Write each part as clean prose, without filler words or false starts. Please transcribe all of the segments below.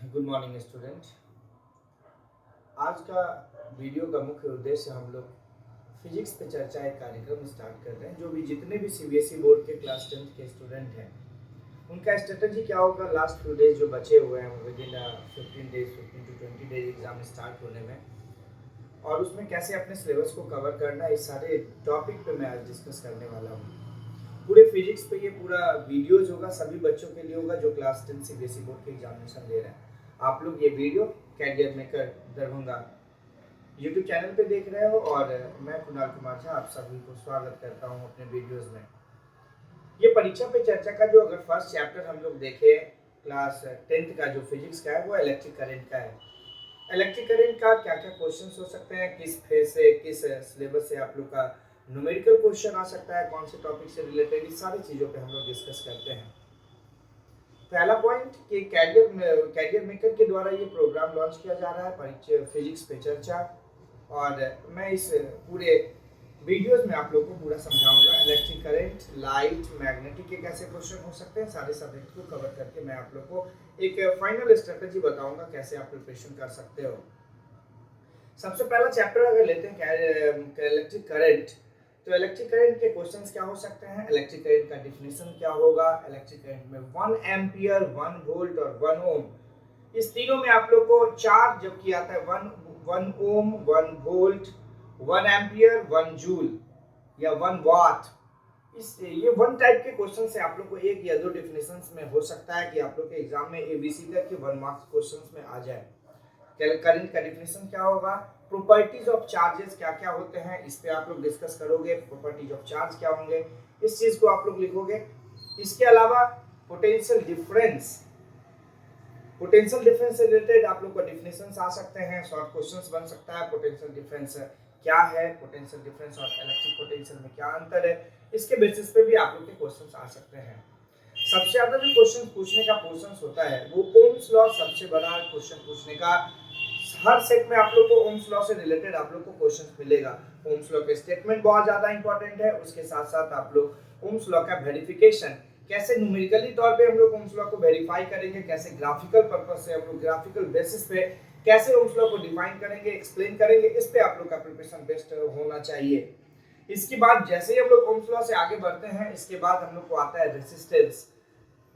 Good morning student. आज का video का मुख्य उद्देश्य हम लोग फिजिक्स पे चर्चा एक कार्यक्रम स्टार्ट कर रहे हैं। जो भी जितने भी सीबीएसई बोर्ड के क्लास 10th के स्टूडेंट हैं उनका स्ट्रेटजी क्या होगा लास्ट फ्यू डेज जो बचे हुए हैं with in 15 to 20 days exam start होने में, और उसमें कैसे अपने सिलेबस को कवर करना है, इस सारे टॉपिक पे मैं आज डिस्कस करने वाला हूँ। पूरे फिजिक्स पे ये पूरा वीडियोज होगा, सभी बच्चों के लिए होगा जो क्लास 10 सीबीएसई बोर्ड के एग्जामिनेशन दे रहे हैं। आप लोग ये video career maker Darbhanga YouTube channel पे देख रहे हो और मैं कुणाल कुमार झा आप सभी को स्वागत करता हूँ अपने वीडियोस में। ये परीक्षा पे चर्चा का जो अगर फर्स्ट चैप्टर हम लोग देखें क्लास 10th का जो फिजिक्स का है वो इलेक्ट्रिक करंट का है। इलेक्ट्रिक करंट का क्या क्या क्वेश्चन हो सकते हैं, किस फेज से किस सिलेबस से आप लोग का न्यूमेरिकल क्वेश्चन आ सकता है, कौन से टॉपिक से रिलेटेड, इस सारी चीज़ों पे हम लोग डिस्कस करते हैं। पहला पॉइंट कि कैरियर मेकर के द्वारा ये प्रोग्राम लॉन्च किया जा रहा है परीक्षा फिजिक्स पे चर्चा, और मैं इस पूरे वीडियोस में आप लोगों को पूरा समझाऊंगा। इलेक्ट्रिक करंट, लाइट, मैग्नेटिक के कैसे क्वेश्चन हो सकते हैं, सारे सब्जेक्ट को कवर करके मैं आप लोगों को एक फाइनल स्ट्रेटजी बताऊंगा कैसे आप प्रिपरेशन कर सकते हो। सबसे पहला चैप्टर अगर लेते हैं इलेक्ट्रिक करंट, तो इलेक्ट्रिक करंट के क्वेश्चंस क्या हो सकते हैं, इलेक्ट्रिक करंट का डिफिनेशन क्या होगा, इलेक्ट्रिक करंट में 1 एम्पियर, 1 वोल्ट और 1 ओम, इस तीनों में आप लोग को चार्ज जब किया आता है 1 ओम, 1 वोल्ट, 1 एम्पियर, 1 जूल या 1 वाट, इस ये 1 टाइप के क्वेश्चन से आप लोग को एक या दो डिफिनेशंस में हो सकता है कि आप लोग के एग्जाम में एबीसी तक के 1 मार्क्स क्वेश्चंस में आ जाए। करंट का डिफिनेशन क्या होगा, प्रॉपर्टीज ऑफ चार्जेस क्या क्या होते हैं, इस पे आप लोग डिस्कस करोगे। प्रॉपर्टीज ऑफ चार्ज क्या होंगे, इस चीज को आप लोग लिखोगे। इसके अलावा पोटेंशियल डिफरेंस से रिलेटेड आप लोग को डिफिनेशंस आ सकते हैं, शॉर्ट क्वेश्चंस बन सकता है। पोटेंशियल डिफरेंस क्या है, पोटेंशियल डिफरेंस और इलेक्ट्रिक पोटेंशियल में क्या अंतर है, इसके बेसिस पे भी आप लोग के क्वेश्चंस आ सकते हैं। सबसे ज्यादा जो क्वेश्चन पूछने का पोर्शन होता है वो ओम्स लॉ, सबसे बड़ा क्वेश्चन पूछने का। हर सेट में आप लोग को ओम्स लॉ से रिलेटेड आप लोग को क्वेश्चन मिलेगा। ओम्स लॉ के स्टेटमेंट बहुत ज्यादा इंपॉर्टेंट है, उसके साथ साथ आप लोग ओम्स लॉ का वेरिफिकेशन कैसे न्यूमेरिकली तौर पे हम लोग ओम्स लॉ को वेरीफाई करेंगे, कैसे ग्राफिकल पर्पस से हम लोग ग्राफिकल बेसिस पे कैसे ओम्स लॉ को डिफाइन करेंगे, एक्सप्लेन करेंगे, इस पे आप लोग का प्रिपरेशन बेस्ट होना चाहिए। इसके बाद जैसे ही हम लोग ओम्स लॉ से आगे बढ़ते हैं, इसके बाद हम लोग को आता है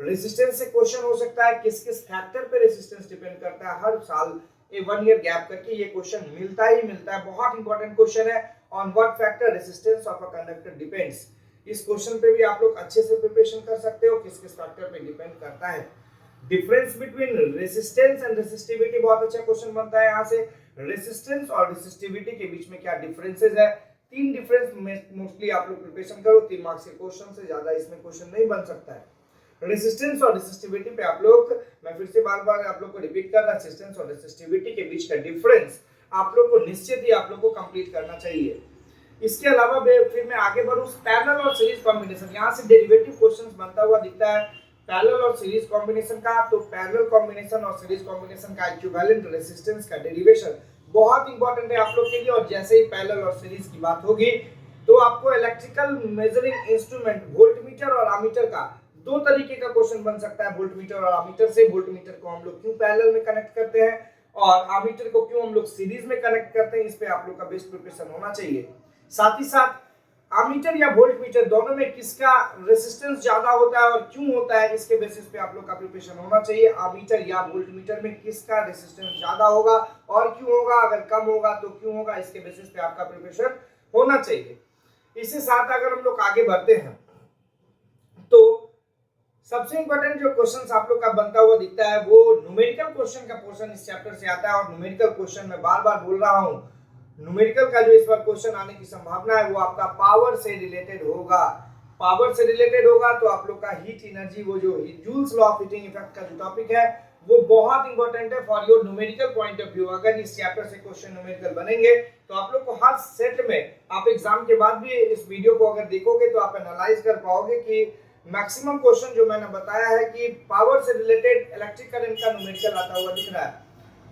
रेजिस्टेंस से क्वेश्चन हो सकता है, किस किस फैक्टर पे रेजिस्टेंस डिपेंड करता है। हर साल 1 ईयर गैप करके ये क्वेश्चन मिलता ही मिलता है, बहुत इंपॉर्टेंट क्वेश्चन है। On what factor resistance of a conductor depends, इस क्वेश्चन पे भी आप लोग अच्छे से प्रिपरेशन कर सकते हो, किस किस फैक्टर पे डिपेंड करता है। Difference between resistance and resistivity, बहुत अच्छा क्वेश्चन बनता है यहाँ से। रेजिस्टेंस और रेसिस्टिविटी के बीच में क्या डिफरेंसेस है, 3 डिफरेंस मोस्टली आप लोग प्रिपरेशन करो, 3 मार्क्स के क्वेश्चन से ज्यादा इसमें क्वेश्चन नहीं बन सकता है। रेजिस्टेंस और रेसिस्टिविटी पे आप लोग, मैं फिर से बार-बार आप लोग को रिपीट कर रहा, रेजिस्टेंस और रेसिस्टिविटी के बीच का डिफरेंस आप लोग को निश्चित ही आप लोग को कंप्लीट करना चाहिए। इसके अलावा फिर मैं आगे बढ़ूं, पैरेलल और सीरीज कॉम्बिनेशन, यहां से डेरिवेटिव क्वेश्चंस बनता हुआ दिखता है पैरेलल और सीरीज कॉम्बिनेशन का। तो पैरेलल कॉम्बिनेशन और सीरीज कॉम्बिनेशन का इक्विवेलेंट रेजिस्टेंस का डेरिवेशन बहुत इंपॉर्टेंट है आप लोग के लिए। और जैसे ही पैरेलल और सीरीज की बात होगी तो आपको इलेक्ट्रिकल मेजरिंग इंस्ट्रूमेंट वोल्टमीटर और अमीटर का 2 तरीके का क्वेश्चन बन सकता है। वोल्टमीटर और अमीटर से, वोल्टमीटर को हम लोग क्यों पैरेलल में कनेक्ट करते हैं और अमीटर को क्यों हम लोग सीरीज में कनेक्ट करते हैं, इस पे आप लोग का बेस्ट प्रिपरेशन होना चाहिए। साथ ही साथ अमीटर या वोल्टमीटर दोनों में किसका रेजिस्टेंस ज्यादा होता है और क्यों होता है, इसके बेसिस पे आप लोग का प्रिपरेशन होना चाहिए। अमीटर या वोल्टमीटर में किसका रेजिस्टेंस ज्यादा होगा और क्यों होगा, अगर कम होगा तो क्यों होगा, इसके बेसिस पे आपका प्रिपरेशन होना चाहिए। इसके साथ अगर हम लोग आगे बढ़ते हैं तो सबसे इंपॉर्टेंट जो क्वेश्चन आप लोग का बनता हुआ दिखता है वो न्यूमेरिकल क्वेश्चन का पोर्शन इस चैप्टर से आता है। और न्यूमेरिकल क्वेश्चन में बार बार बोल रहा हूं, न्यूमेरिकल का जो इस बार क्वेश्चन आने की संभावना है वो आपका पावर से रिलेटेड होगा। पावर से रिलेटेड होगा तो आप लोग का हीट एनर्जी, वो जो joules law of heating effect का जो टॉपिक है वो बहुत इंपॉर्टेंट है for your numerical point of view. अगर इस चैप्टर से क्वेश्चन न्यूमेरिकल बनेंगे तो आप लोग को हर सेट में, आप एग्जाम के बाद भी इस वीडियो को अगर देखोगे तो आप एनालाइज कर पाओगे कि मैक्सिमम क्वेश्चन जो मैंने बताया है कि पावर से रिलेटेड इलेक्ट्रिक करंट का न्यूमेरिकल आता हुआ दिख रहा है।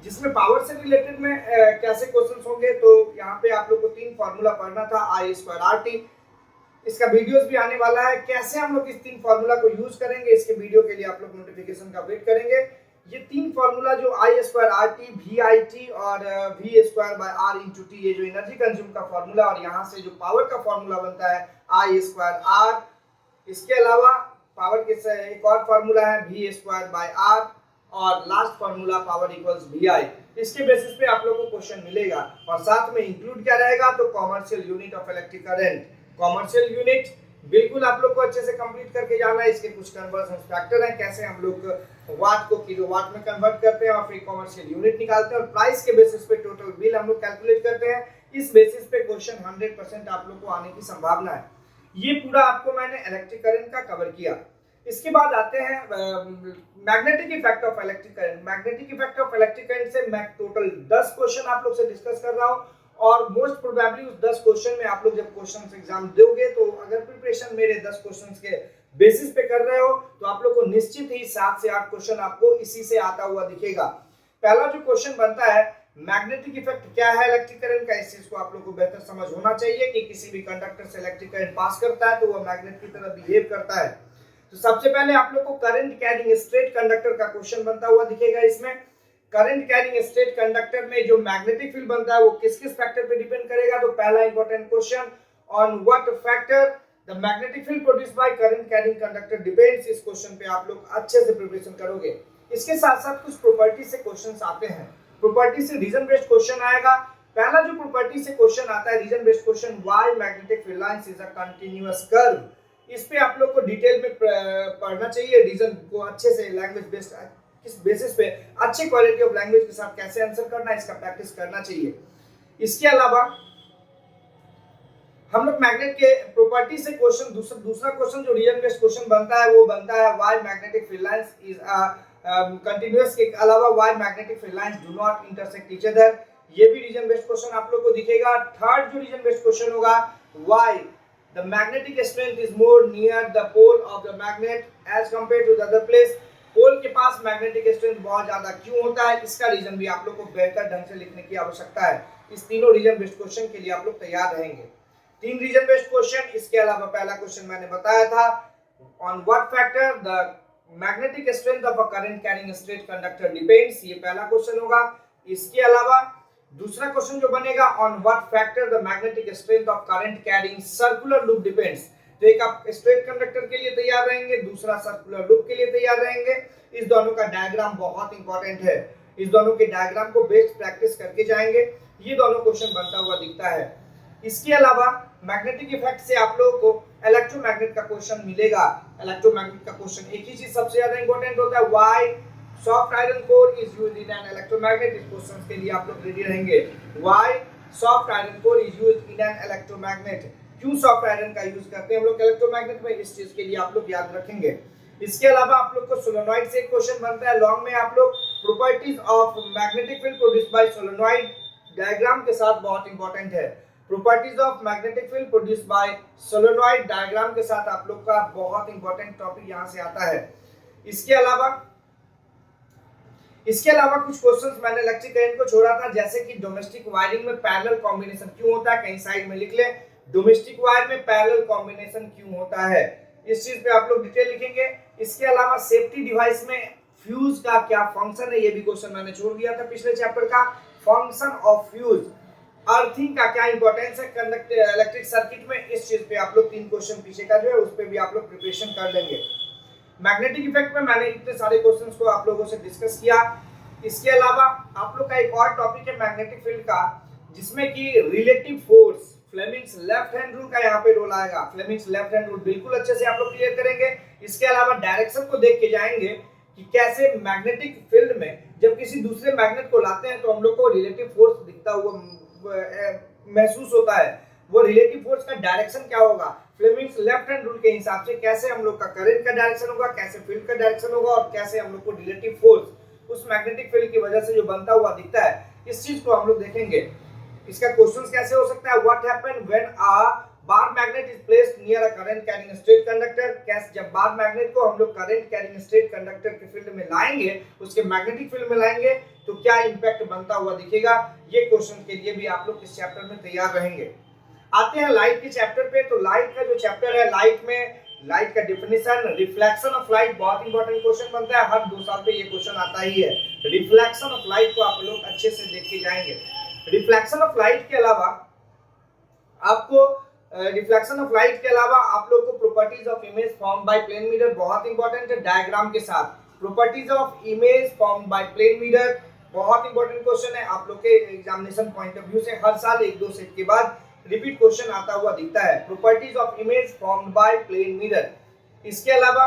जिसमें पावर से रिलेटेड में कैसे क्वेश्चंस होंगे, तो यहाँ पे आप लोग को 3 फार्मूला पढ़ना था, I2RT। इसका वीडियोस भी आने वाला है, कैसे हम लोग इस 3 फार्मूला को यूज करेंगे, इसके वीडियो के लिए आप लोग नोटिफिकेशन का वेट करेंगे। ये तीन फॉर्मूला जो I square R T V I T और V square by R into T, ये जो एनर्जी कंज्यूम का फॉर्मूला और यहाँ से जो पावर का फॉर्मूला बनता है आई स्क्वायर आर। इसके अलावा पावर के एक और फॉर्मूला है वी स्क्वायर बाय आर और last formula power equals V I. इसके बेसिस पे आप लोगों को क्वेश्चन मिलेगा और साथ में इंक्लूड क्या रहेगा, तो commercial unit of electric current. Commercial unit बिल्कुल आप लोग को अच्छे से कंप्लीट करके जाना है। इसके कुछ कन्वर्जन फैक्टर हैं, कैसे हम लोग वाट को किलोवाट में कन्वर्ट करते हैं और फिर कॉमर्शियल यूनिट निकालते हैं और प्राइस के बेसिस पे टोटल बिल हम लोग कैलकुलेट करते हैं। इस बेसिस पे क्वेश्चन 100% आप लोग को आने की संभावना है। ये पूरा आपको मैंने इलेक्ट्रिक करंट का कवर किया। इसके बाद आते हैं magnetic effect of electric current. Magnetic effect of electric current से मैं टोटल 10 क्वेश्चन आप लोग से डिस्कस कर रहा हूँ और मोस्ट प्रोबेबली उस 10 क्वेश्चन में आप लोग जब क्वेश्चन एग्जाम दोगे तो अगर प्रिपरेशन मेरे 10 क्वेश्चन के बेसिस पे कर रहे हो तो आप लोग को निश्चित ही 7 से 8 क्वेश्चन आपको इसी से आता हुआ दिखेगा। पहला जो क्वेश्चन बनता है मैग्नेटिक इफेक्ट क्या है इलेक्ट्रिक करंट का, इस चीज को आप लोग को बेहतर समझ होना चाहिए कि किसी भी कंडक्टर से इलेक्ट्रिक करंट पास करता है तो वह मैग्नेट की तरह बिहेव करता है। तो सबसे पहले आप लोग को करंट कैरिंग स्ट्रेट कंडक्टर का क्वेश्चन बनता हुआ दिखेगा। इसमें करंट कैरिंग स्ट्रेट कंडक्टर में जो मैग्नेटिक फील्ड बनता है वो किस किस फैक्टर पे डिपेंड करेगा, तो पहला important question on what factor the magnetic field produced by current carrying conductor depends. इस क्वेश्चन पे आप लोग अच्छे से प्रिपरेशन करोगे। इसके साथ साथ कुछ प्रॉपर्टी से क्वेश्चंस आते हैं। प्रॉपर्टी से रीजन बेस्ड क्वेश्चन आएगा। पहला जो प्रॉपर्टी से क्वेश्चन आता है reason based question, why magnetic field lines is a continuous curve. इस पे आप लोग को डिटेल में पढ़ना चाहिए। रीजन को अच्छे से लैंग्वेज बेस्ड किस बेसिस पे अच्छी क्वालिटी ऑफ लैंग्वेज के साथ कैसे आंसर करना है इसका प्रैक्टिस करना चाहिए। इसके अलावा हम लोग मैग्नेट के प्रॉपर्टी से क्वेश्चन दूसरा क्वेश्चन जो रीजन बेस्ड क्वेश्चन बनता है वो बनता है why magnetic field lines is continuous के अलावा why magnetic field lines do not intersect each other. ये भी रीजन बेस्ड क्वेश्चन आप लोग को दिखेगा। थर्ड जो रीजन बेस्ड क्वेश्चन होगा why the magnetic strength is more near the pole of the magnet as compared to the other place. Pole के पास मैग्नेटिक स्ट्रेंथ बहुत ज्यादा क्यों होता है, इसका रीजन भी आप लोग को बेहतर ढंग से लिखने की आवश्यकता है। इस तीनों रीजन बेस्ड क्वेश्चन के लिए आप लोग तैयार रहेंगे। 3 रीजन बेस्ड क्वेश्चन। इसके अलावा पहला क्वेश्चन मैंने बताया था on what factor the magnetic strength of a current carrying straight conductor depends, ये पहला क्वेश्चन होगा। इसके अलावा दूसरा क्वेश्चन जो बनेगा on what factor the magnetic strength of current carrying circular loop depends. तो एक आप स्ट्रेट कंडक्टर के लिए तैयार रहेंगे, दूसरा सर्कुलर लूप के लिए तैयार रहेंगे। इस दोनों का डायग्राम बहुत इंपॉर्टेंट है। इस दोनों के डायग्राम को बेस्ट प्रैक्टिस करके जाएंगे। ये दोनों क्वेश्चन बनता हुआ दिखता है। इसके अलावा मैग्नेटिक इफेक्ट से आप लोगों को इलेक्ट्रोमैग्नेट का क्वेश्चन मिलेगा। इलेक्ट्रोमैग्नेट का क्वेश्चन एक ही चीज सबसे ज्यादा इंपॉर्टेंट होता है, why soft iron core is used in an electromagnet. इस क्वेश्चन के लिए आप लोग रेडी रहेंगे। Why soft iron core is used in an electromagnet, क्यों सॉफ्ट आयरन का यूज करते हैं हम लोग इलेक्ट्रोमैग्नेट में, इस चीज के लिए आप लोग याद रखेंगे। इसके अलावा आप लोग को सोलेनॉइड से एक क्वेश्चन बनता है लॉन्ग में। आप लोग properties of magnetic field produced by solenoid diagram के साथ बहुत इंपॉर्टेंट है। Properties of magnetic field produced by solenoid diagram के साथ आप लोग का बहुत इंपॉर्टेंट टॉपिक यहां से आता है। इसके अलावा कुछ क्वेश्चंस मैंने इलेक्ट्रिक करंट को छोड़ा था, जैसे कि डोमेस्टिक वायरिंग में पैरेलल कॉम्बिनेशन क्यों होता है, कहीं साइड में लिख ले डोमेस्टिक वायर में पैरेलल कॉम्बिनेशन क्यों होता है, इस चीज पे आप लोग डिटेल लिखेंगे। इसके अलावा सेफ्टी डिवाइस में फ्यूज का क्या फंक्शन है, ये भी क्वेश्चन मैंने छोड़ दिया था पिछले चैप्टर का। फंक्शन ऑफ फ्यूज, अर्थिंग का क्या इंपॉर्टेंस है कंडक्टर इलेक्ट्रिक सर्किट में, इस चीज पे आप लोग 3 क्वेश्चन पीछे का जो है उस पे भी आप लोग प्रिपरेशन कर लेंगे। मैग्नेटिक इफेक्ट में मैंने इतने सारे क्वेश्चंस को आप लोगों से डिस्कस किया। इसके अलावा आप लोग का एक और टॉपिक है मैग्नेटिक फील्ड का, जिसमें कि relative force, Fleming's left hand rule का यहाँ पे रोल आएगा। फ्लेमिंग्स लेफ्ट हैंड रूल बिल्कुल अच्छे से आप लोग क्लियर करेंगे। इसके अलावा डायरेक्शन को देख के जाएंगे कि कैसे मैग्नेटिक फील्ड में जब किसी दूसरे मैग्नेट को लाते हैं तो हम लोग को रिलेटिव फोर्स दिखता हुआ महसूस होता है। वो रिलेटिव फोर्स का डायरेक्शन क्या होगा, फ्लेमिंग्स लेफ्ट हैंड रूल के हिसाब से कैसे हम लोग का करंट का डायरेक्शन होगा, कैसे फील्ड का डायरेक्शन होगा और कैसे हम लोग को रिलेटिव फोर्स उस मैग्नेटिक फील्ड की वजह से जो बनता हुआ दिखता है, इस चीज को हम लोग देखेंगे। इसका क्वेश्चंस कैसे हो सकता है, what happen when a bar magnet is placed near a current carrying straight conductor. कैसे जब बार मैग्नेट को हम लोग करंट कैरिंग स्ट्रेट कंडक्टर के फील्ड में लाएंगे, उसके मैग्नेटिक फील्ड में लाएंगे तो क्या इंपैक्ट बनता हुआ दिखेगा, ये क्वेश्चन के लिए भी आप लोग इस चैप्टर में तैयार रहेंगे। आते हैं लाइट के चैप्टर पे। तो लाइट का जो चैप्टर है, लाइट में लाइट का डिफिनेशन, रिफ्लेक्शन ऑफ लाइट बहुत इंपॉर्टेंट क्वेश्चन बनता है, हर 2 साल पे ये क्वेश्चन आता ही है। रिफ्लेक्शन ऑफ लाइट को आप लोग अच्छे से देख के जाएंगे। रिफ्लेक्शन ऑफ लाइट के अलावा आपको रिफ्लेक्शन ऑफ लाइट के अलावा आप लोग को properties of image form by plane mirror बहुत इंपॉर्टेंट है, डायग्राम के साथ। Properties of image form by plane mirror बहुत इंपॉर्टेंट क्वेश्चन है, आप लोग के एग्जामिनेशन पॉइंट ऑफ व्यू से हर साल 1-2 सेट के बाद रिपीट क्वेश्चन आता हुआ दिखता है। Properties of image formed by plane mirror. इसके अलावा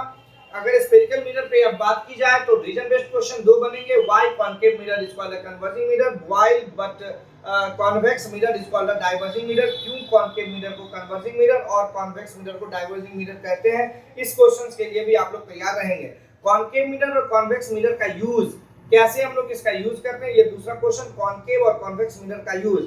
अगर स्फेरिकल मिरर पे अब बात की जाए तो रीजन बेस्ड क्वेश्चन 2 बनेंगे। Why concave mirror is called a converging mirror, while but convex mirror is called a diverging mirror. क्यों कॉन्केव मिरर को कन्वर्जिंग मिरर और कॉन्वेक्स मिरर को डाइवर्जिंग मिरर कहते हैं, इस क्वेश्चंस के लिए भी आप लोग तैयार रहेंगे। कॉन्केव मिरर और कॉन्वेक्स मिरर का यूज कैसे हम लोग इसका यूज करते हैं, ये दूसरा क्वेश्चन, कॉन्केव और कॉन्वेक्स मिरर का यूज।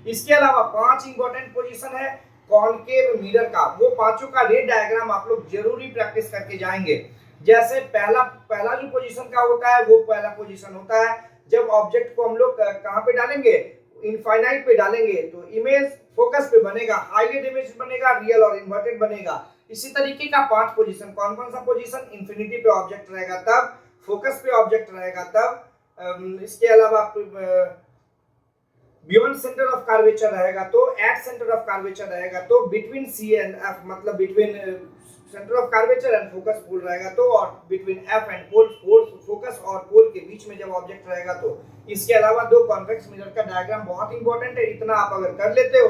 इसके अलावा 5 इंपॉर्टेंट पोजीशन है कॉन्केव मिरर का, वो पांचों का रे डायग्राम आप लोग जरूरी प्रैक्टिस करके जाएंगे। जैसे पहला जो पोजीशन का होता है वो पहला पोजीशन होता है जब ऑब्जेक्ट को हम लोग कहां पे डालेंगे, इनफाइनाइट पे डालेंगे तो इमेज फोकस पे बनेगा, हाईलाइट इमेज बनेगा, रियल और इन्वर्टेड बनेगा। इसी तरीके का 5 पोजीशन, कौन कौन सा पोजीशन, इन्फिनिटी पे ऑब्जेक्ट रहेगा तब, फोकस पे ऑब्जेक्ट रहेगा तब, इसके अलावा बियॉन्ड सेंटर ऑफ कर्वेचर रहेगा तो, एट सेंटर ऑफ कर्वेचर रहेगा तो, बिटवीन सी एंड एफ मतलब between centre of curvature and focus pole रहेगा तो, और between F and pole, focus और पोल के बीच में जब ऑब्जेक्ट रहेगा तो। इसके अलावा 2 कॉन्वेक्स मिरर का डायग्राम बहुत इंपॉर्टेंट है, इतना आप अगर कर लेते हो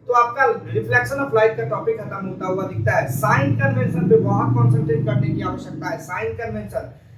तो आपका रिफ्लेक्शन ऑफ लाइट का टॉपिक खत्म होता हुआ दिखता है। साइन कन्वेंशन पे बहुत कंसंट्रेट करने की आवश्यकता है।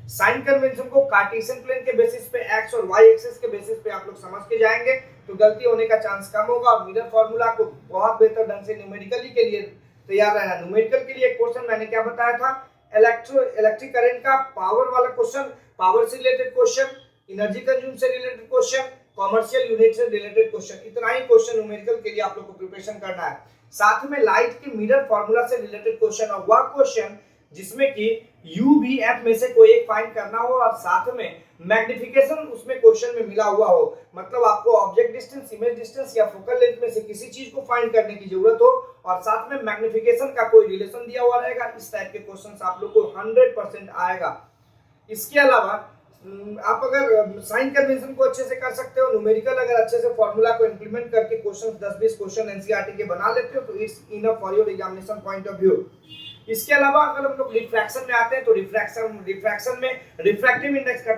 साइन कन्वेंशन को कार्टेशियन प्लेन के बेसिस पे, एक्स और वाई एक्सिस के बेसिस पे आप लोग समझ के जाएंगे तो गलती होने का चांस कम होगा, और मिरर फार्मूला को बहुत बेहतर ढंग से न्यूमेरिकली के लिए तैयार रहना। न्यूमेरिकल के लिए एक क्वेश्चन मैंने क्या बताया था, इलेक्ट्रिक करंट का पावर वाला क्वेश्चन, पावर से रिलेटेड क्वेश्चन, एनर्जी कंज्यूम से रिलेटेड क्वेश्चन, कॉमर्शियल यूनिट से रिलेटेड क्वेश्चन, इतना ही क्वेश्चन न्यूमेरिकल के लिए आप लोग को प्रिपरेशन करना है। साथ में लाइट के मिरर फार्मूला से रिलेटेड क्वेश्चन, और वह क्वेश्चन जिसमें कि यू भी एफ में से कोई एक फाइंड करना हो और साथ में मैग्निफिकेशन उसमें क्वेश्चन में मिला हुआ हो, मतलब आपको ऑब्जेक्ट डिस्टेंस, इमेज डिस्टेंस या फोकल लेंथ में से किसी चीज को फाइंड करने की जरूरत हो और साथ में मैग्निफिकेशन का कोई रिलेशन दिया हुआ रहेगा, इस टाइप के क्वेश्चंस आप लोग को 100% आएगा। इसके अलावा आप अगर साइन कन्वेंशन को अच्छे से कर सकते हो, न्यूमेरिकल अगर अच्छे से फॉर्मूला को इंप्लीमेंट करके क्वेश्चन 10-20 क्वेश्चन एनसीईआरटी के बना लेते हो तो it's enough for your examination point of view. इसके अलावा अगर हम लोग रिफ्रैक्शन में आते हैं तो रिफ्रैक्शन में रिफ्रैक्टिव इंडेक्स का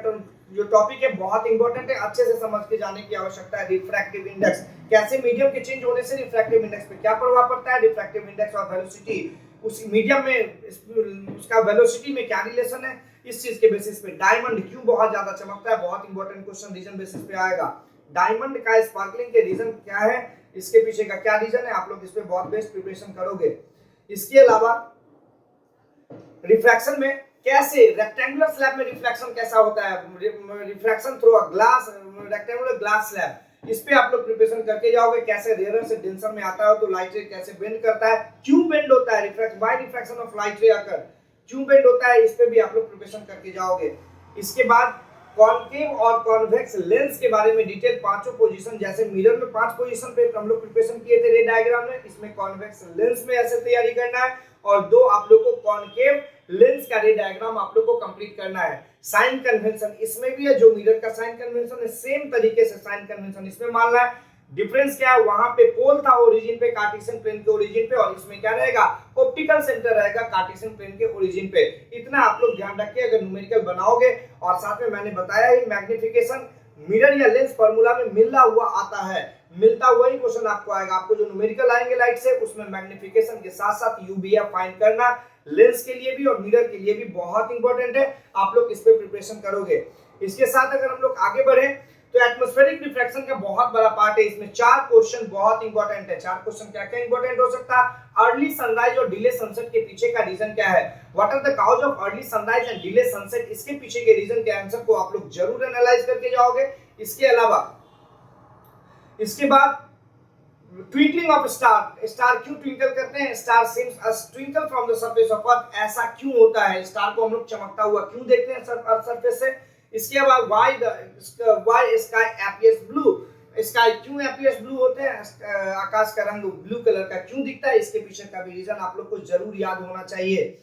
जो टॉपिक है बहुत इंपॉर्टेंट है, अच्छे से समझ के जाने की आवश्यकता है। रिफ्रैक्टिव इंडेक्स कैसे, मीडियम के चेंज होने से रिफ्रैक्टिव इंडेक्स पे क्या प्रभाव पड़ता है, रिफ्रैक्टिव इंडेक्स और वेलोसिटी, उस मीडियम में उसका वेलोसिटी में क्या रिलेशन है, इस चीज के बेसिस पे। डायमंड क्यों बहुत ज्यादा चमकता है, बहुत इंपॉर्टेंट क्वेश्चन रीजन बेसिस पे आएगा। डायमंड का स्पार्कलिंग के रीजन क्या है, इसके पीछे का क्या रीजन है, आप लोग इस पे बहुत बेस्ट प्रिपरेशन करोगे। इसके अलावा रिफ्रैक्शन में कैसे, रेक्टेंगुलर स्लैब में रिफ्लेक्शन कैसा होता है, refraction through a glass, rectangular glass slab, इस पे आप लोग प्रिपरेशन करके जाओगे। कैसे रेयर से डेंसर में आता है तो लाइट रे कैसे बेंड करता है, क्यों बेंड होता है, refract by refraction of light ray आकर क्यों बेंड होता है, इस पे भी आप लोग प्रिपरेशन करके जाओगे। इसके बाद कॉन्केव और कॉन्वेक्स लेंस के बारे में डिटेल 5 पोजीशन, जैसे मिरर में 5 पोजीशन पे हम लोग प्रिपरेशन किए थे रे डायग्राम में, इसमें कॉन्वेक्स लेंस में ऐसे तैयारी करना है और 2 आप लोग को कॉन्केव लेंस का रे डायग्राम आप लोग को कंप्लीट करना है। साइन कन्वेंशन इसमें भी है, जो मिरर का साइन कन्वेंशन है सेम तरीके से साइन कन्वेंशन इसमें मानना है। डिफरेंस क्या है, वहां पे पोल था ओरिजिन पे, कार्टेशियन प्लेन के ओरिजिन पे, और इसमें क्या रहेगा, ऑप्टिकल सेंटर रहेगा कार्टेशियन प्लेन के ओरिजिन पे। इतना आप लोग ध्यान रखिए अगर न्यूमेरिकल बनाओगे। और साथ में मैंने बताया ही मैग्निफिकेशन मिरर या लेंस फार्मूला में मिलता हुआ आता है, मिलता हुआ ही क्वेश्चन आपको आएगा। आपको जो न्यूमेरिकल आएंगे लाइट से उसमें मैग्निफिकेशन के साथ साथ यूवीएफ फाइंड करना लेंस के लिए भी और मिरर के लिए भी बहुत इंपॉर्टेंट है, आप लोग इस पे प्रिपरेशन करोगे। इसके साथ अगर हम लोग आगे बढ़े तो एटमॉस्फेरिक रिफ्रैक्शन का बहुत बड़ा पार्ट है, इसमें 4 क्वेश्चन बहुत इंपॉर्टेंट है। 4 क्वेश्चन क्या क्या इंपॉर्टेंट हो सकता है, अर्ली सनराइज और डिले सनसेट के पीछे का रीजन क्या है, what are the cause of early sunrise and delay sunset, इसके पीछे के रीजन के आंसर को आप लोग जरूर एनालाइज करके जाओगे। इसके अलावा इसके बाद ट्विंकलिंग ऑफ स्टार, स्टार क्यों ट्विंकल करते हैं, star seems us twinkle from the surface of earth, ऐसा क्यों होता है, स्टार को हम लोग चमकता हुआ क्यों देखते हैं अर्थ सरफेस से। इसके बाद why sky appears blue, sky क्यों अपीयर्स ब्लू होते हैं, आकाश का रंग ब्लू कलर का क्यों दिखता है, इसके पीछे का भी रीजन आप लोग को जरूर याद होना चाहिए।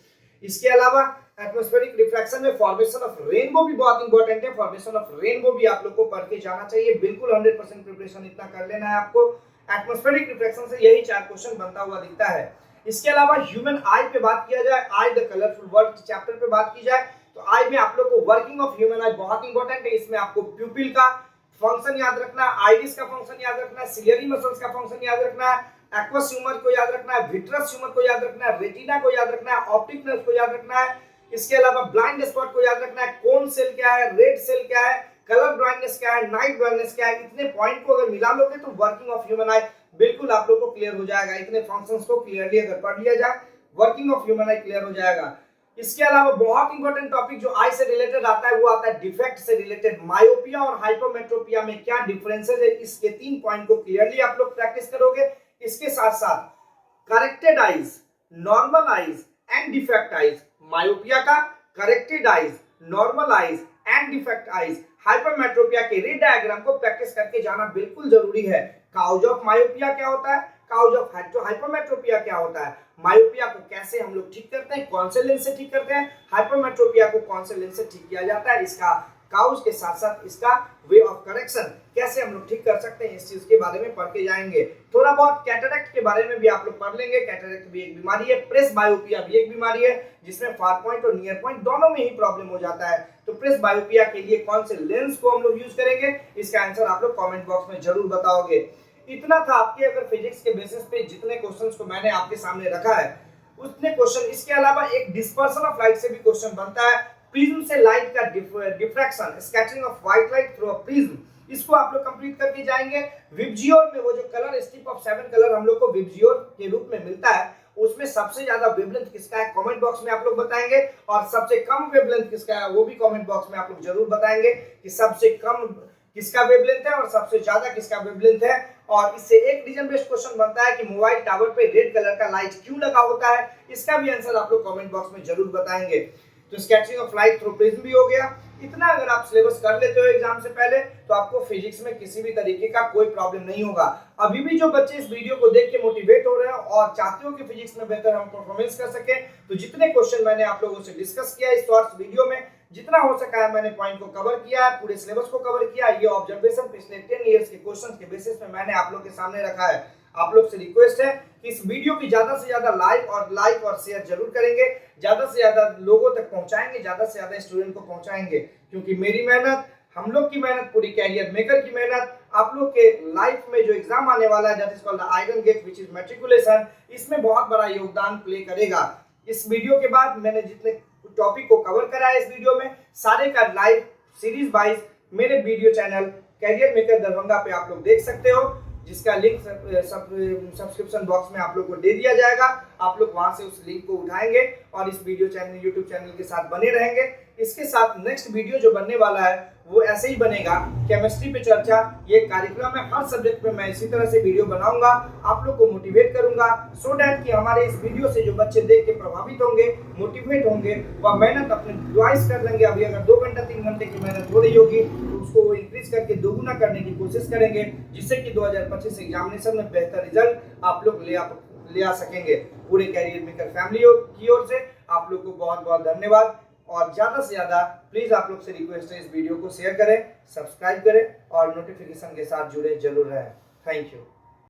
इसके अलावा एटमॉस्फेरिक रिफ्लेक्शन में फॉर्मेशन ऑफ रेनबो भी बहुत इंपॉर्टेंट है, फॉर्मेशन ऑफ रेनबो भी आप लोग को पढ़ के जाना चाहिए, बिल्कुल 100% प्रिपरेशन इतना कर लेना है आपको। एटमॉस्फेरिक रिफ्लेक्शन से यही 4 क्वेश्चन बनता हुआ दिखता है। इसके अलावा ह्यूमन आई पे बात किया जाए, I the colourful world chapter पे बात की जाए, तो आई में आप लोग को वर्किंग ऑफ ह्यूमन आई बहुत इंपॉर्टेंट है। इसमें आपको प्यूपिल का फंक्शन याद रखना है, आइरिस का फंक्शन याद रखना है, सिलियरी मसल्स का फंक्शन याद रखना है, एक्वस ह्यूमर को याद रखना है, विट्रस ह्यूमर को याद रखना है, रेटिना को याद रखना है, ऑप्टिक नर्व को याद रखना है। इसके अलावा ब्लाइंड स्पॉट को याद रखना है, कोन सेल क्या है, रेड सेल क्या है, कलर ब्लाइंडनेस क्या है, नाइट ब्लाइंडनेस क्या है। इतने पॉइंट को अगर मिला लोगे तो वर्किंग ऑफ ह्यूमन आई बिल्कुल आप लोग को क्लियर हो जाएगा। इतने फंक्शंस को क्लियरली अगर पढ़ लिया जाए working of human I clear हो जाएगा। इसके अलावा बहुत इंपॉर्टेंट टॉपिक जो आई से रिलेटेड आता है वो आता है डिफेक्ट से रिलेटेड, मायोपिया और हाइपरमेट्रोपिया में क्या डिफरेंसेस है, इसके 3 पॉइंट को क्लियरली आप लोग प्रैक्टिस करोगे। इसके साथ साथ corrected eyes, normal eyes and defect eyes, myopia का corrected eyes, normal eyes and defect eyes, hypermetropia के रे डायग्राम को प्रैक्टिस करके जाना बिल्कुल जरूरी है। काउज ऑफ मायोपिया क्या होता है, काउज ऑफ हाइपरमेट्रोपिया क्या होता है, मायोपिया को कैसे हम लोग ठीक करते हैं, कौन से लेंस से ठीक करते हैं, हाइपरमेट्रोपिया को कौन से लेंस से ठीक किया जाता है, इसका काउज के साथ साथ इसका वे ऑफ करेक्शन कैसे हम लोग ठीक कर सकते हैं, इस चीज के बारे में पढ़ के जाएंगे। थोड़ा बहुत कैटरेक्ट के बारे में भी आप लोग पढ़ लेंगे। कैटरेक्ट भी एक बीमारी है, प्रेस बायोपिया भी एक बीमारी है जिसमें फार पॉइंट और नियर पॉइंट दोनों में ही प्रॉब्लम हो जाता है। तो प्रेस बायोपिया के लिए कौन से लेंस को हम लोग यूज करेंगे, इसका आंसर आप लोग कमेंट बॉक्स में जरूर बताओगे। इतना था आपके अगर फिजिक्स के बेसिस पे जितने क्वेश्चंस को मैंने आपके सामने रखा है उतने क्वेश्चन। इसके अलावा एक डिस्पर्सन ऑफ लाइट से भी क्वेश्चन बनता है, प्रिज्म से लाइट का diffraction, scattering of white light through a prism, इसको आप लोग कंप्लीट करके जाएंगे। विबजियोर में वो जो कलर स्ट्रिप ऑफ 7 कलर हम लोग को विबजियोर के रूप में मिलता है, उसमें सबसे ज्यादा वेवलेंथ किसका है कमेंट बॉक्स में आप लोग बताएंगे, और सबसे कम वेवलेंथ किसका है वो भी कमेंट बॉक्स में आप लोग जरूर बताएंगे कि सबसे कम किसका वेवलेंथ है और सबसे ज्यादा किसका वेवलेंथ है। और इससे एक रीजन बेस्ड क्वेश्चन बनता है कि मोबाइल टावर पे रेड कलर का लाइट क्यों लगा होता है, इसका भी आंसर आप लोग कमेंट बॉक्स में जरूर बताएंगे। तो scattering of light through prism भी हो गया। इतना अगर आप सिलेबस कर लेते हो एग्जाम से पहले तो आपको फिजिक्स में किसी भी तरीके का कोई प्रॉब्लम नहीं होगा। अभी भी जो बच्चे इस वीडियो को देख के मोटिवेट हो रहे हैं और चाहते हो कि फिजिक्स में बेहतर हम परफॉर्मेंस कर सके, तो जितने क्वेश्चन मैंने आप लोगों से डिस्कस किया इस शॉर्ट्स वीडियो में, जितना हो सका है मैंने पॉइंट को कवर किया है, पूरे सिलेबस को कवर किया। ये ऑब्जर्वेशन पिछले 10 इयर्स के क्वेश्चंस के बेसिस पे मैंने आप लोग के सामने रखा है। आप लोग से रिक्वेस्ट है कि इस वीडियो की ज्यादा से ज्यादा लाइक और शेयर जरूर करेंगे, ज्यादा से ज्यादा लोगों तक पहुंचाएंगे, ज्यादा से ज्यादा स्टूडेंट को पहुंचाएंगे, क्योंकि मेरी मेहनत, हम लोग की मेहनत, पूरी कैरियर मेकर की मेहनत आप लोग के लाइफ में जो एग्जाम आने वाला है that is called iron gate which is matriculation, इसमें बहुत बड़ा योगदान प्ले करेगा। इस वीडियो के बाद मैंने जितने टॉपिक को कवर करा है इस वीडियो में सारे का लाइव सीरीज वाइज मेरे video channel career maker Darbhanga पे आप लोग देख सकते हो, जिसका लिंक सब्सक्रिप्शन बॉक्स में आप लोग को दे दिया जाएगा। आप लोग वहां से उस लिंक को उठाएंगे और इस वीडियो चैनल यूट्यूब चैनल के साथ बने रहेंगे। इसके साथ नेक्स्ट वीडियो जो बनने वाला है वो ऐसे ही बनेगा, केमिस्ट्री पे चर्चा। ये कार्यक्रम है, हर सब्जेक्ट पे मैं इसी तरह से वीडियो बनाऊंगा, आप लोग को मोटिवेट करूंगा सो डैट कि हमारे इस वीडियो से जो बच्चे देख के प्रभावित होंगे, मोटिवेट होंगे, वह मेहनत अपने रिवाइज कर लेंगे। अभी अगर 2 घंटा 3 घंटे की मेहनत हो रही होगी तो उसको इंक्रीज करके दोगुना करने की कोशिश करेंगे, जिससे कि 2025 एग्जामिनेशन में बेहतर रिजल्ट आप लोग ले आ सकेंगे। पूरे कैरियर मेकर फैमिली की ओर से आप लोग को बहुत बहुत धन्यवाद, और ज्यादा से ज्यादा प्लीज आप लोग से रिक्वेस्ट है इस वीडियो को शेयर करें, सब्सक्राइब करें और नोटिफिकेशन के साथ जुड़े जरूर रहें। Thank you.